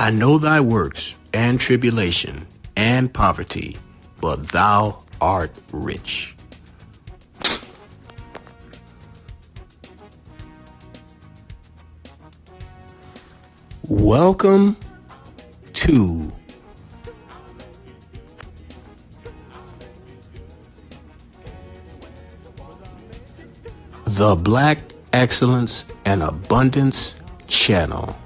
I know thy works and tribulation and poverty, but thou art rich. Welcome to the Black Excellence and Abundance Channel.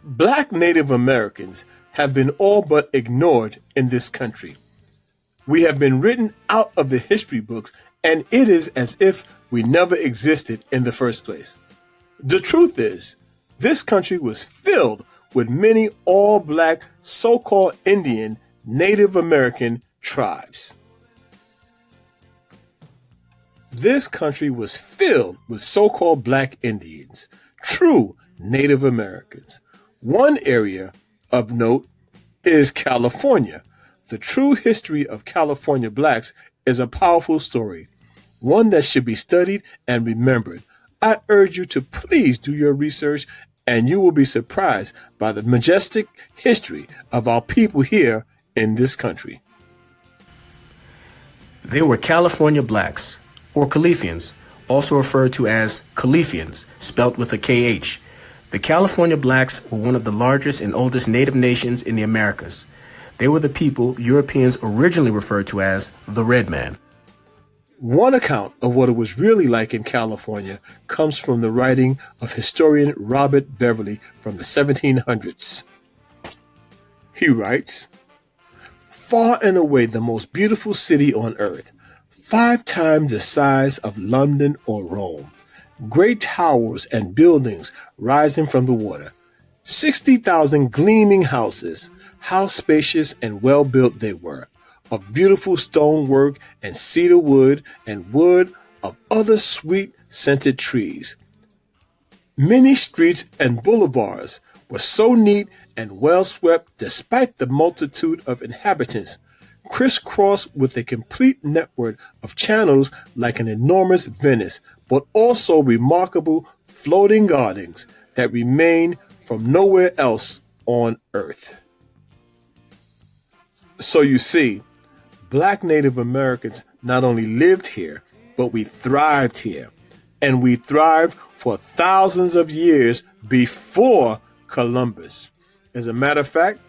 Black Native Americans have been all but ignored in this country. We have been written out of the history books, and it is as if we never existed in the first place. The truth is, this country was filled with many all-black so-called Indian Native American tribes. This country was filled with so-called black Indians, true Native Americans. One area of note is California. The true history of California blacks is a powerful story, one that should be studied and remembered. I urge you to please do your research, and you will be surprised by the majestic history of our people here in this country. They were California blacks, or Califians, also referred to as Califians, spelt with a KH. The California blacks were one of the largest and oldest native nations in the Americas. They were the people Europeans originally referred to as the Red Man. One account of what it was really like in California comes from the writing of historian Robert Beverly from the 1700s. He writes, "Far and away the most beautiful city on earth, 5 times the size of London or Rome. Great towers and buildings rising from the water. 60,000 gleaming houses. How spacious and well built they were, of beautiful stonework and cedar wood and wood of other sweet scented trees. Many streets and boulevards were so neat and well swept despite the multitude of inhabitants, crisscrossed with a complete network of channels like an enormous Venice, but also remarkable floating gardens that remain from nowhere else on earth." So you see, Black Native Americans not only lived here, but we thrived here. And we thrived for thousands of years before Columbus. As a matter of fact,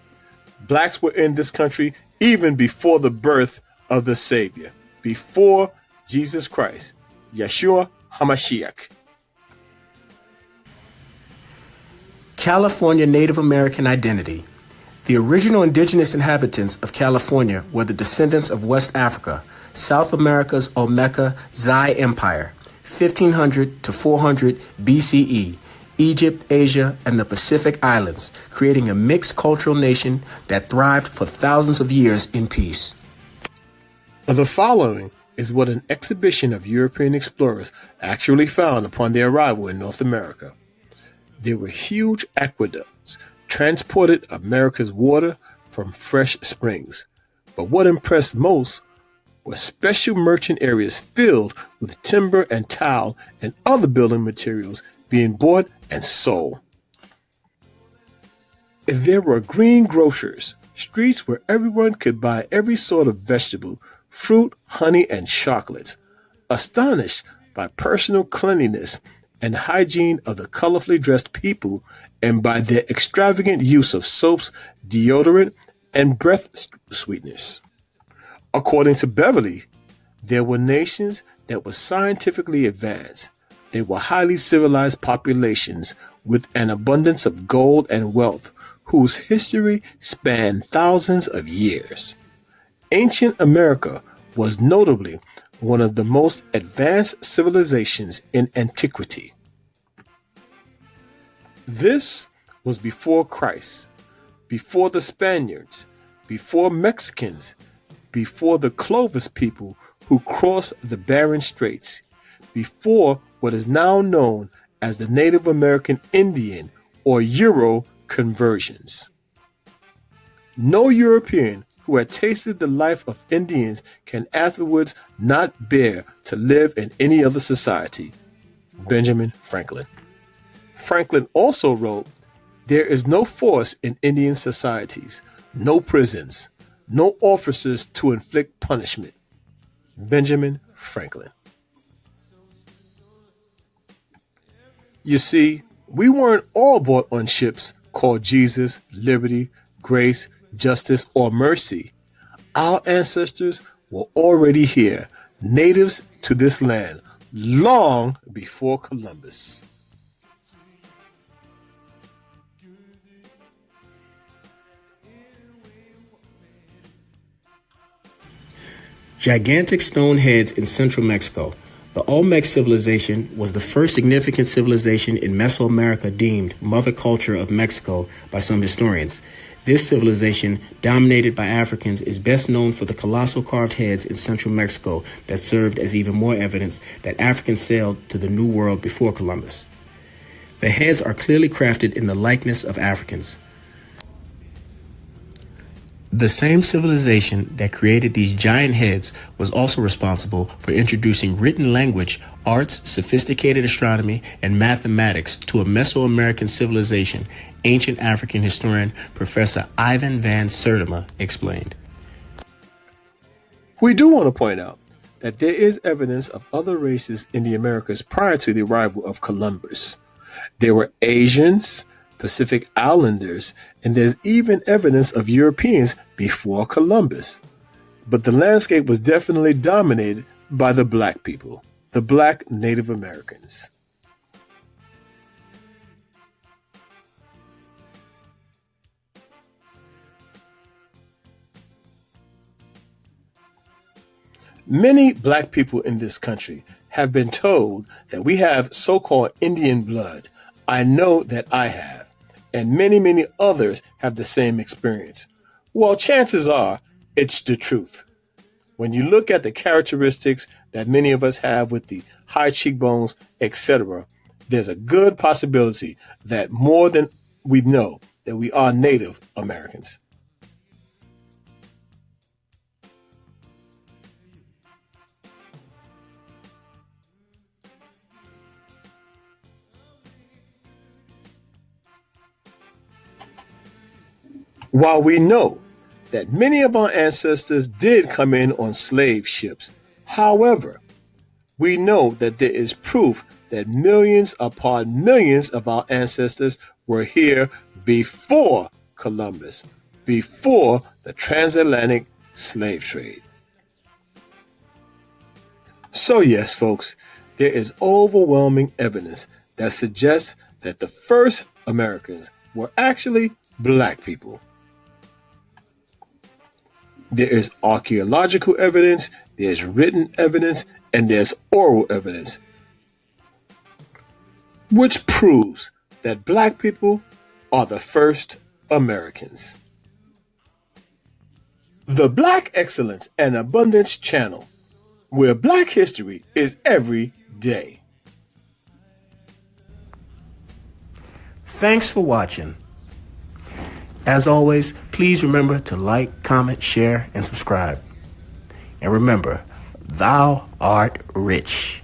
blacks were in this country even before the birth of the Savior, before Jesus Christ, Yeshua HaMashiach. California Native American identity. The original indigenous inhabitants of California were the descendants of West Africa, South America's Olmeca Zai Empire, 1500 to 400 BCE, Egypt, Asia, and the Pacific Islands, creating a mixed cultural nation that thrived for thousands of years in peace. The following is what an exhibition of European explorers actually found upon their arrival in North America. There were huge aqueducts transported America's water from fresh springs. But what impressed most were special merchant areas filled with timber and tile and other building materials being bought and sold. There were green grocers, streets where everyone could buy every sort of vegetable, fruit, honey, and chocolate. Astonished by personal cleanliness and hygiene of the colorfully dressed people and by their extravagant use of soaps, deodorant, and breath sweeteners. According to Beverly, there were nations that were scientifically advanced. They were highly civilized populations with an abundance of gold and wealth whose history spanned thousands of years. Ancient America was notably one of the most advanced civilizations in antiquity. This was before Christ, before the Spaniards, before Mexicans, before the Clovis people who crossed the Bering Straits, before what is now known as the Native American Indian or Euro conversions. No European who had tasted the life of Indians can afterwards not bear to live in any other society. Benjamin Franklin. Franklin also wrote, "There is no force in Indian societies, no prisons, no officers to inflict punishment." Benjamin Franklin. You see, we weren't all brought on ships called Jesus, Liberty, Grace, Justice, or Mercy. Our ancestors were already here, natives to this land, long before Columbus. Gigantic stone heads in central Mexico. The Olmec civilization was the first significant civilization in Mesoamerica deemed mother culture of Mexico by some historians. This civilization, dominated by Africans, is best known for the colossal carved heads in central Mexico that served as even more evidence that Africans sailed to the New World before Columbus. The heads are clearly crafted in the likeness of Africans. The same civilization that created these giant heads was also responsible for introducing written language, arts, sophisticated astronomy, and mathematics to a Mesoamerican civilization, ancient African historian Professor Ivan van Sertima explained. We do want to point out that there is evidence of other races in the Americas prior to the arrival of Columbus. There were Asians, Pacific Islanders, and there's even evidence of Europeans before Columbus. But the landscape was definitely dominated by the black people, the black Native Americans. Many black people in this country have been told that we have so-called Indian blood. I know that I have. And many others have the same experience. Well, chances are it's the truth. When you look at the characteristics that many of us have with the high cheekbones, etc., there's a good possibility that more than we know that we are Native Americans. While we know that many of our ancestors did come in on slave ships, however, we know that there is proof that millions upon millions of our ancestors were here before Columbus, before the transatlantic slave trade. So yes, folks, there is overwhelming evidence that suggests that the first Americans were actually black people. There is archaeological evidence, there's written evidence, and there's oral evidence, which proves that black people are the first Americans. The Black Excellence and Abundance Channel, where black history is every day. Thanks for watching. As always, please remember to like, comment, share, and subscribe. And remember, thou art rich.